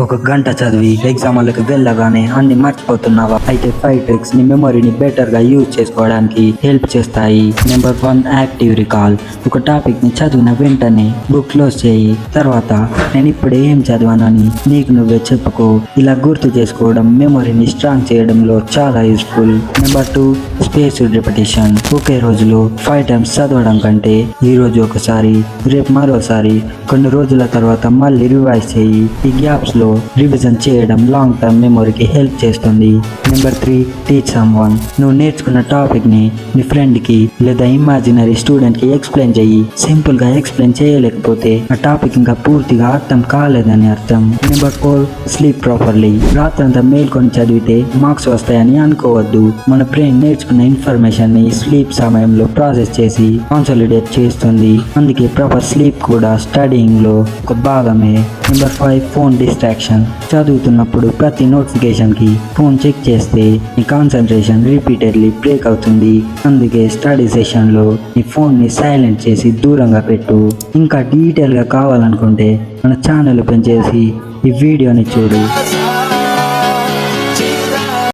ఒక గంట చదివి ఎగ్జామ్లకు వెళ్ళగానే అన్ని మర్చిపోతున్నావా? అయితే 5 ట్రిక్స్ ని మెమొరీని బెటర్ గా యూజ్ చేసుకోవడానికి హెల్ప్ చేస్తాయి. Number 1, active recall. ఒక టాపిక్ ని చదివిన వెంటనే బుక్ క్లోజ్ చేయి. తర్వాత నేను ఇప్పుడే ఏం చదివానని నీకు నువ్వే చెప్పుకో. ఇలా గుర్తు చేసుకోవడం మెమొరీని స్ట్రాంగ్ చేయడంలో చాలా యూస్ఫుల్. Number 2, spaced repetition. ఒకే రోజులో 5 టైమ్స్ చదవడం కంటే ఈ రోజు ఒకసారి, రేపు మరోసారి, కొన్ని రోజుల తర్వాత మళ్ళీ రివైజ్ చేయి. ఈ గ్యాప్స్ లో రివిజన్ చేయడం లాంగ్ టర్మ్ మెమొరీకి హెల్ప్ చేస్తుంది. Number 3, teach someone. నువ్వు నేర్చుకున్న టాపిక్ ని నీ ఫ్రెండ్ కి లేదా ఇమాజినరీ స్టూడెంట్ కి ఎక్స్ప్లెయిన్ చెయ్యి. సింపుల్ గా ఎక్స్ప్లెయిన్ చేయలేకపోతే ఆ టాపిక్ ఇంకా పూర్తిగా అర్థం కాలేదని అర్థం. Number 4, sleep properly. రాత్రంతా మేల్కొని చదివితే మార్క్స్ వస్తాయని అనుకోవద్దు. మన బ్రెయిన్ నేర్చుకున్న ఇన్ఫర్మేషన్ ని స్లీప్ సమయంలో ప్రాసెస్ చేసి కాన్సాలిడేట్ చేస్తుంది. అందుకే ప్రాపర్ స్లీప్ కూడా స్టడీయింగ్ లో ఒక భాగమే. Number 5, phone distraction. చదువుతున్నప్పుడు ప్రతి నోటిఫికేషన్ కి ఫోన్ చెక్ చేస్తే నీ కాన్సన్ట్రేషన్ రిపీటెడ్లీ బ్రేక్ అవుతుంది. అందుకే స్టడీ సెషన్ లో నీ ఫోన్ ని సైలెంట్ చేసి దూరంగా పెట్టు. ఇంకా డీటెయిల్ గా కావాలనుకుంటే మన ఛానల్ ఓపెన్ చేసి ఈ వీడియోని చూడు.